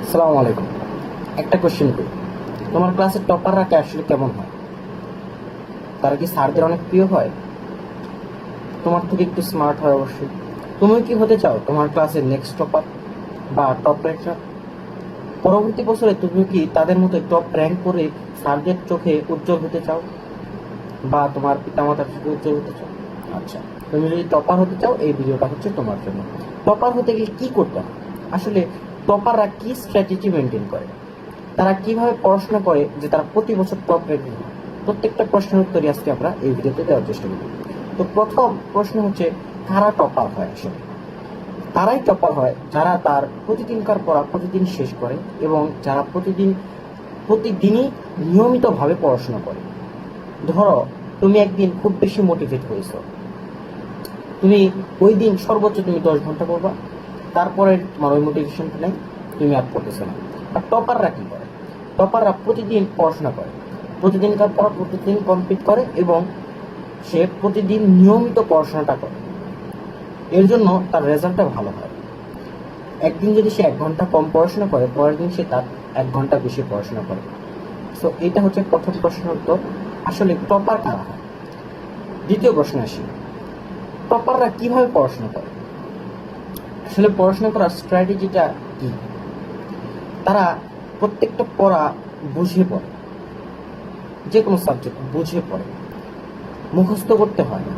আসসালামু আলাইকুম। একটা কোশ্চেন করি, তোমার ক্লাসের টপাররা আসলে কেমন হয়? তারা কি স্যারদের অনেক প্রিয় হয়? তোমার থেকে একটু স্মার্ট হয় অবশ্যই। তুমিও কি হতে চাও তোমার ক্লাসের নেক্সট টপার বা টপ র্যাঙ্কার? পরবর্তী বছরে তুমি কি তাদের মতো টপ র্যাঙ্ক করে স্যারদের চোখে উজ্জ্বল হতে চাও বা তোমার পিতামাতার চোখে উজ্জ্বল হতে চাও? আচ্ছা, তুমি যদি টপার হতে চাও এই ভিডিওটা হচ্ছে তোমার জন্য। টপার হতে গেলে কি করতে হয়? আসলে টপাররা কি স্ট্র্যাটেজি মেনটেন করে, তারা কিভাবে পড়াশোনা করে যে তারা প্রতি বছর টপ র্যাঙ্কিং হয়? প্রত্যেকটা প্রশ্নের উত্তরই আজকে আমরা এই ভিডিওতে দেওয়ার চেষ্টা করি। তো প্রথম প্রশ্ন হচ্ছে, কারা টপার হয়? আসলে তারাই টপার হয় যারা তার প্রতিদিনকার পড়া প্রতিদিন শেষ করে এবং যারা প্রতিদিনই নিয়মিতভাবে পড়াশোনা করে। ধরো তুমি একদিন খুব বেশি মোটিভেট হয়েছো, তুমি ওই দিন সর্বোচ্চ তুমি 10 ঘন্টা পড়বা, তারপরে তোমার ওই মোটিভেশনটা নেই, তুমি আর পড়তেছো না। আর টপাররা কি করে? টপাররা প্রতিদিন পড়াশোনা করে, প্রতিদিনকার পড়া প্রতিদিন কমপ্লিট করে এবং সে প্রতিদিন নিয়মিত পড়াশোনাটা করে। এর জন্য তার রেজাল্টটা ভালো হয়। একদিন যদি সে 1 ঘন্টা কম পড়াশোনা করে, পরের দিন সে তার 1 ঘন্টা বেশি পড়াশোনা করে। সো এটা হচ্ছে প্রথম প্রশ্নের উত্তর। আসলে টপার কারা হয়? দ্বিতীয় প্রশ্নে আসি, টপাররা কিভাবে পড়াশোনা করে? আসলে পড়াশোনা করার স্ট্র্যাটেজিটা কি? তারা প্রত্যেকটা পড়া বুঝে পড়ে, যে কোনো সাবজেক্ট বুঝে পড়ে, মুখস্থ করতে হয় না,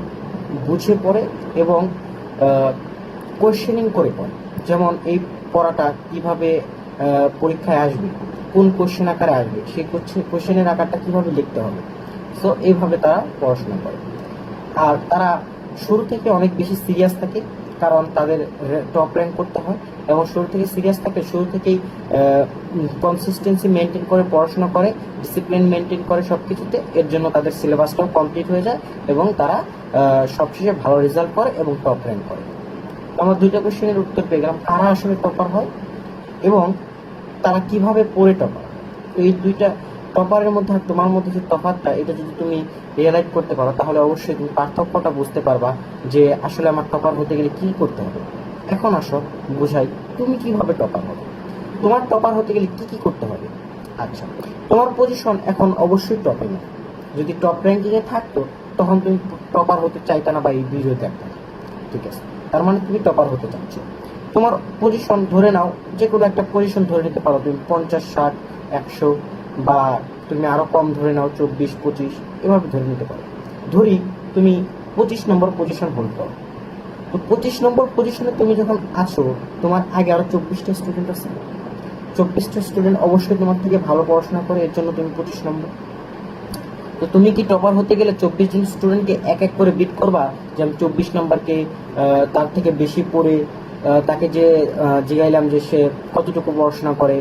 বুঝে পড়ে এবং কোয়েশ্চেনিং করে পড়ে। যেমন এই পড়াটা কিভাবে পরীক্ষায় আসবে, কোন কোয়েশ্চেন আকারে আসবে, সেই কোয়েশ্চেনের আকারটা কিভাবে লিখতে হবে। সো এইভাবে তারা পড়াশোনা করে। আর তারা শুরু থেকে অনেক বেশি সিরিয়াস থাকে, কারণ তাদের টপ র্যাঙ্ক করতে হয় এবং শুরু থেকে সিরিয়াস থাকে, শুরু থেকেই কনসিস্টেন্সি মেনটেন করে পড়াশোনা করে, ডিসিপ্লিন মেনটেন করে সব কিছুতে। এর জন্য তাদের সিলেবাসটাও কমপ্লিট হয়ে যায় এবং তারা সবশেষে ভালো রেজাল্ট করে এবং টপ র্যাঙ্ক করে। আমরা দুইটা কোশ্চেনের উত্তর পেয়ে গেলাম, কারা আসলে টপার হয় এবং তারা কিভাবে পড়ে টপার। তো এই দুইটা টপারের মধ্যে আর তোমার মধ্যে যে তফাৎটা, এটা যদি তুমি রিয়েলাইজ করতে পারো তাহলে অবশ্যই তুমি পার্থক্যটা বুঝতে পারবা যে আসলে আমার টপার হতে গেলে কি করতে হবে। এখন আসো বুঝাই, তুমি কিভাবে টপার হবে। তোমার টপার হতে গেলে কি কি করতে হবে। আচ্ছা, তোমার পজিশন এখন অবশ্যই টপে না। যদি টপ র্যাঙ্কিং এ থাকতো তখন তুমি টপার হতে চাইতা না বা এই ভিডিও দেখতে না। ঠিক আছে, তার মানে তুমি টপার হতে চাচ্ছ। তোমার পজিশন ধরে নাও, যে কোনো একটা পজিশন ধরে নিতে পারো তুমি, 50, 60, 100 বা তুমি আরো কম ধরে নাও, 24, 25 এভাবে ধরে নিতে পারো। ধরি তুমি 25 নম্বর পজিশন হোল্ড করো। তো 25 নম্বর পজিশনে তুমি যখন আসো, তোমার আগে আরো 24টা স্টুডেন্ট আছে। 24টা স্টুডেন্ট অবশ্যই তোমার থেকে ভালো পড়াশোনা করে, এর জন্য তুমি 25 নম্বর। তো তুমি কি টপার হতে গেলে 24 জন স্টুডেন্টকে এক এক করে বিট করবা, যে আমি 24 নম্বরকে তার থেকে বেশি পড়ে তাকে যে জিগাইলাম যে সে কতটুকু পড়াশোনা করে,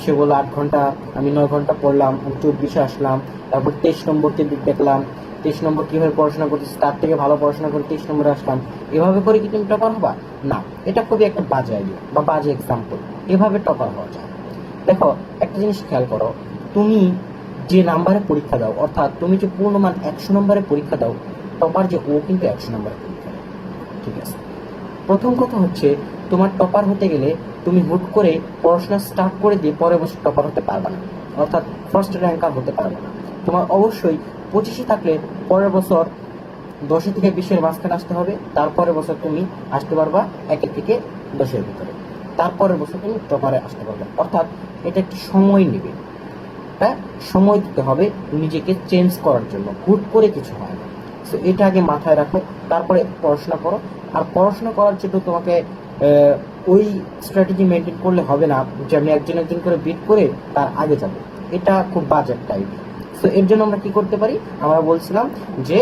সে বললো 8 ঘন্টা, আমি 9 ঘন্টা পড়লাম, আমি 24-এ আসলাম। তারপর 23 নম্বরকে দেখলাম 23 নম্বর কিভাবে পড়াশোনা করতেছে, তার থেকে ভালো পড়াশোনা করে 23 নম্বরে আসলাম। এভাবে করে কি তুমি টপার হবা? না, এটা খুবই একটা বাজে আইডিয়া বা বাজে এক্সাম্পল। এভাবে টপার হওয়া যায়। দেখো, একটা জিনিস খেয়াল করো, তুমি যে নাম্বারে পরীক্ষা দাও, অর্থাৎ তুমি যে পূর্ণমান 100 নম্বরে পরীক্ষা দাও, টপার যে ও কিন্তু 100 নম্বরে পরীক্ষা দেয়। ঠিক আছে, প্রথম কথা হচ্ছে, তোমার টপার হতে গেলে তুমি হুট করে পড়াশোনা স্টার্ট করে দিয়ে পরের বছর টপার হতে পারবে না, অর্থাৎ ফার্স্ট র্যাঙ্কার হতে পারবে না। তোমার অবশ্যই 25-এ থাকলে পরের বছর 10 থেকে 20-এর মাঝখানে আসতে হবে। তারপরের বছর তুমি আসতে পারবা 1 থেকে 10-এর ভিতরে, তারপরের বছর তুমি টপারে আসতে পারবে। অর্থাৎ এটা একটি সময় নেবে, হ্যাঁ, সময় দিতে হবে নিজেকে চেঞ্জ করার জন্য, হুট করে কিছু হয় না। সো এটা আগে মাথায় রাখো, তারপরে পড়াশোনা করো। আর পড়াশোনা করার জন্য তোমাকে ওই স্ট্র্যাটেজি মেনটেন করলে হবে না যে আমি একজন একজন করে বিট করে তার আগে যাব, এটা খুব বাজে একটা আইডিয়া। সো এর জন্য আমরা কি করতে পারি, আমরা বলছিলাম যে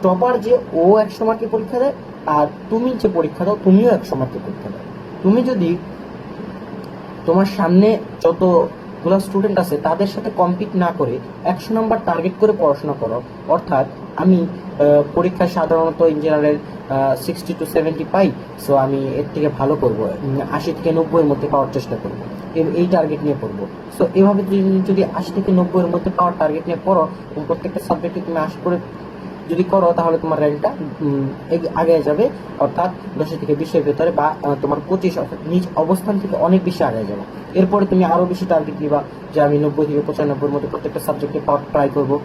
টপার যে ও 100 মার্কে পরীক্ষা দেয়, আর তুমি যে পরীক্ষা দাও তুমিও 100 মার্কে পরীক্ষা দাও। তুমি যদি তোমার সামনে যতগুলো স্টুডেন্ট আছে তাদের সাথে কম্পিট না করে 100 নম্বর টার্গেট করে পড়াশোনা করো। অর্থাৎ আমি পরীক্ষায় সাধারণত in general 60 to 70 pi, so আমি এর থেকে ভালো করবো, 80 থেকে 90-এর মধ্যে পাওয়ার চেষ্টা করবো, এই টার্গেট নিয়ে পড়বো। সো এভাবে যদি 80 থেকে 90-এর মধ্যে পাওয়ার টার্গেট নিয়ে পড়ো এবং প্রত্যেকটা সাবজেক্টে তুমি 80 করে যদি করো তাহলে তোমার র্যাঙ্কটা আগে যাবে, অর্থাৎ 10 থেকে 20-এর ভেতরে, বা তোমার 25 অর্থাৎ নিজ অবস্থান থেকে অনেক বেশি আগে যাবে। এরপরে তুমি আরো বেশি টার্গেট নিবা যে আমি 90 থেকে 95-এর মধ্যে প্রত্যেকটা সাবজেক্টে ট্রাই করবো।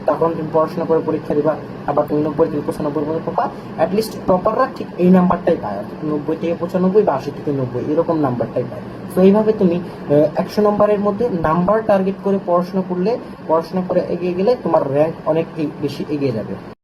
তখন তুমি পড়াশোনা করে পরীক্ষা দিবা, আবার তুমি 90 থেকে 95-এর মধ্যে পাবা। অ্যাটলিস্ট টপাররা ঠিক এই নাম্বারটাই পায়, অর্থাৎ 90 থেকে 95 বা 80 থেকে 90 এরকম নাম্বারটাই পায়। তো এইভাবে তুমি 100 নম্বরের মধ্যে নাম্বার টার্গেট করে পড়াশোনা করে এগিয়ে গেলে তোমার র্যাঙ্ক অনেক বেশি এগিয়ে যাবে।